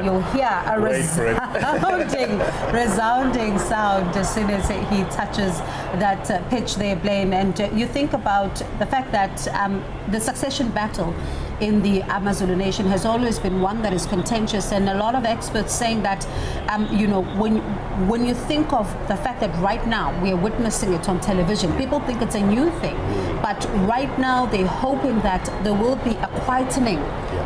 You'll hear a resounding sound as soon as he touches that pitch there, Blaine. And you think about the fact that the succession battle in the Zulu Nation has always been one that is contentious, and a lot of experts saying that, you know, when you think of the fact that right now we are witnessing it on television, people think it's a new thing, but right now they're hoping that there will be a quietening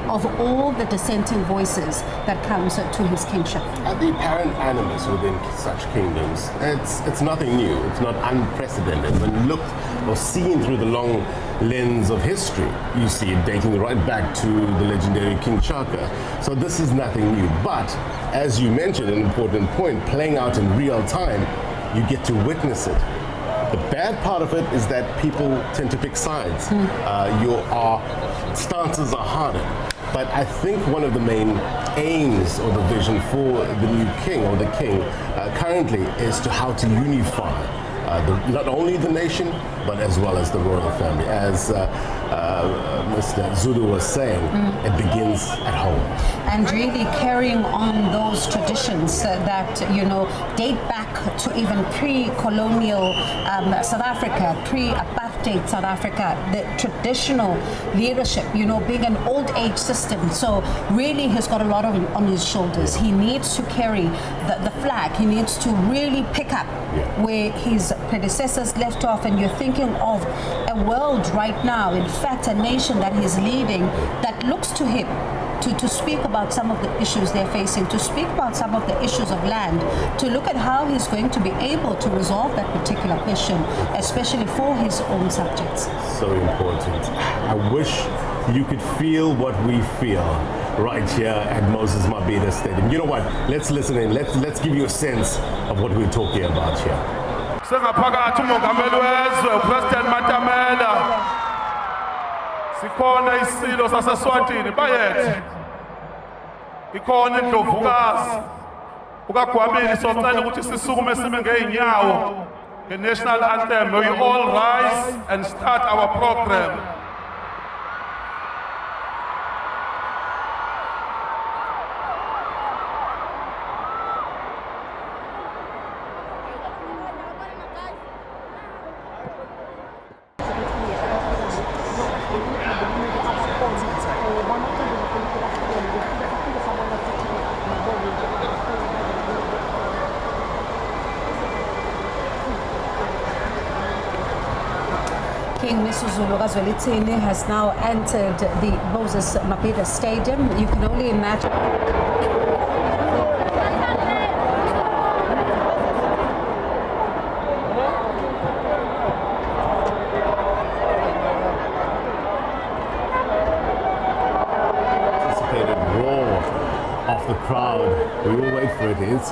of all the dissenting voices that comes to his kingship. The apparent animus within such kingdoms, it's nothing new, it's not unprecedented. When looked or seen through the long lens of history, you see it dating right back to the legendary King Chaka. So this is nothing new, but as you mentioned, an important point, playing out in real time, you get to witness it. The bad part of it is that people tend to pick sides. Your stances are harder. But I think one of the main aims or the vision for the new king or the king currently is to how to unify not only the nation, but as well as the royal family. As Mr. Zulu was saying, it begins at home. And really carrying on those traditions that, you know, date back to even pre-colonial South Africa, pre-apartheid South Africa, the traditional leadership, you know, being an old age system. So really he's got a lot of on his shoulders. He needs to carry the flag. He needs to really pick up where his predecessors left off, and you're thinking of a world right now, in fact a nation that he's leading, that looks to him to speak about some of the issues they're facing, to speak about some of the issues of land, to look at how he's going to be able to resolve that particular question, especially for his own subjects. So important. I wish you could feel what we feel right here at Moses Mabhida Stadium. You know what? Let's listen in. Let's give you a sense of what we're talking about here. Sengaphakathi umongameli wezwe uPresident Matamela sikhona isilo saseSwatini bayethi ikhona indlovukazi ukaGwabini socela ukuthi sisukume sime ngeenyawo nge-national anthem. May we all rise and start our program. King Misuzulu has now entered the Moses Mabhida Stadium. You can only imagine. Anticipated roar of the crowd. We will wait for it. It's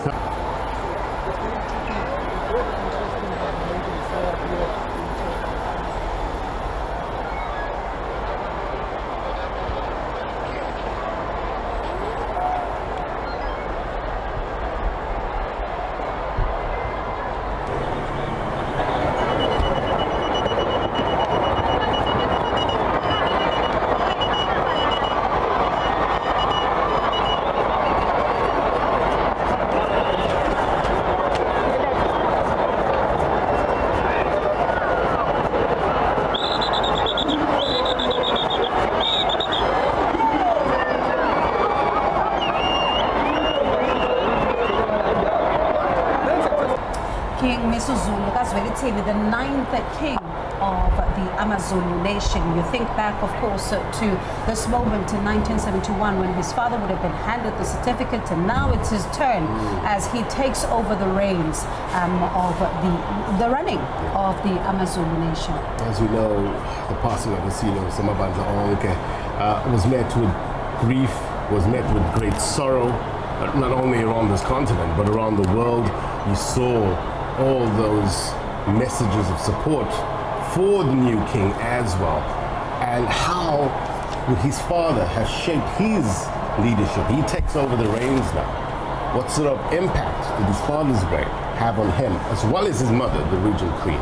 King Misuzulu, the ninth king of the Amazulu nation. You think back, of course, to this moment in 1971 when his father would have been handed the certificate, and now it's his turn as he takes over the reins of the running of the Amazulu nation. As you know, the passing of Isilo Samabanza Onke was met with grief, was met with great sorrow, not only around this continent, but around the world. You saw all those messages of support for the new king as well, and how would his father have shaped his leadership. He takes over the reins now. What sort of impact did his father's reign have on him, as well as his mother, the regent queen?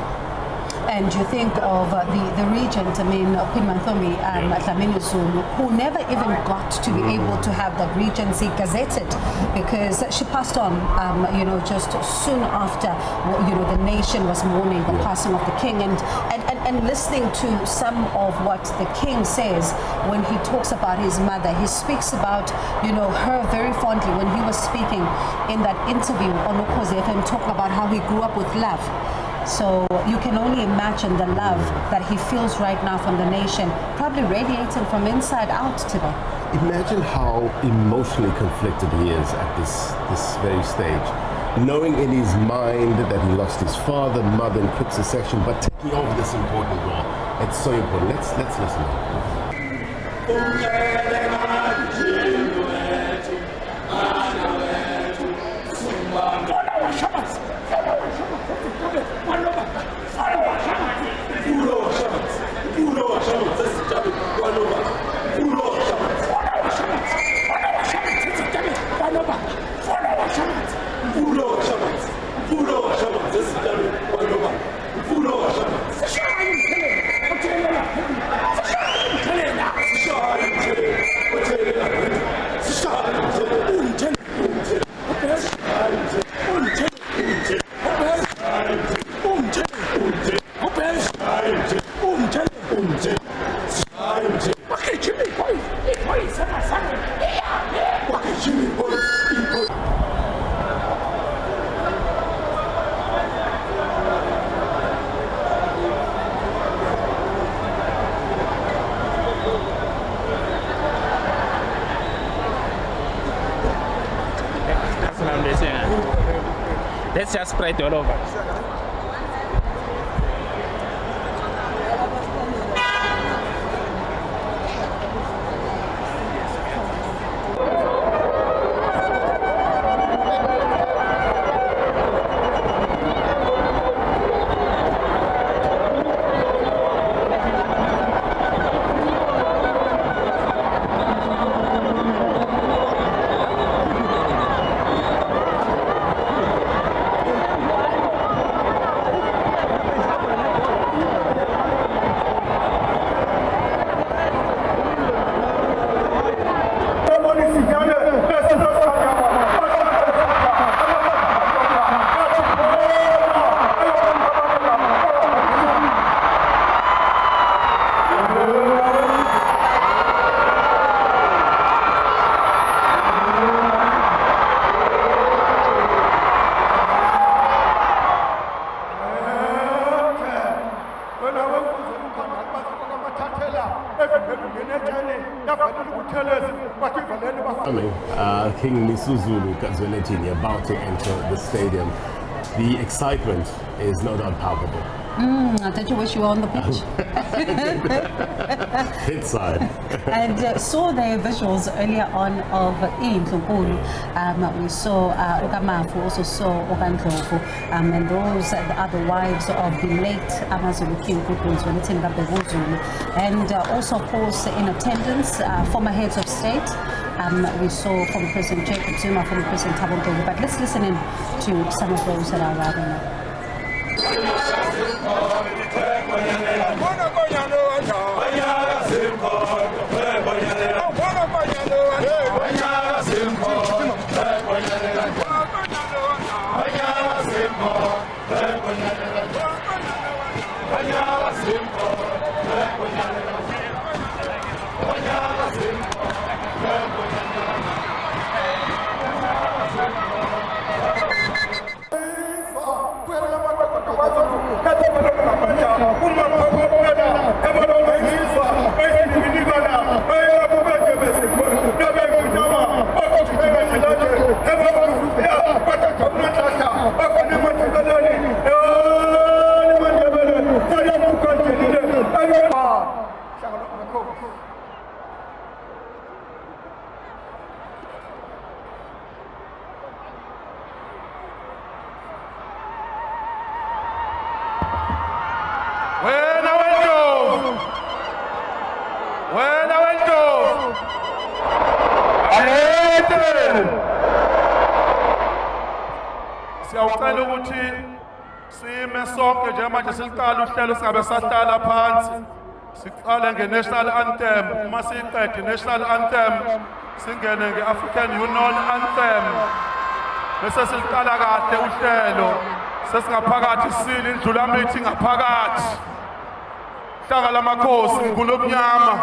And you think of the regent, Queen Manthomi Dlamini Zulu, who never even got to be able to have that regency gazetted because she passed on, just soon after, the nation was mourning the passing of the king. And listening to some of what the king says when he talks about his mother, he speaks about, her very fondly when he was speaking in that interview on Ukhozi FM, talking about how he grew up with love. So you can only imagine the love that he feels right now from the nation, probably radiating from inside out today. Imagine how emotionally conflicted he is at this very stage, knowing in his mind that he lost his father, mother in quick succession, but taking over this important role. It's so important. Let's listen. Let's just spread all over. King Misuzulu about to enter the stadium. The excitement is no doubt palpable. Did you wish you were on the pitch? Inside. And saw the visuals earlier on of Ndlunkulu. We saw Ukamafu, also saw Okandlovu, and those are the wives of the late Amazulu King Zulu. And also, of course, in attendance, former heads of state. We saw former President Jacob Zuma, former President Thabo Mbeki. But let's listen in to some of those that are arriving now. Siyawucela ukuthi sime sonke njengamanje siqala uhlelo singabe sahlala phansi siqale nge-national anthem uma siyiqede i-national anthem singene nge-African Union anthem bese siliqala kahle uhlelo sesingaphakathi sile indlulamithi ngaphakathi hlanga lamakhosi ngulomnyama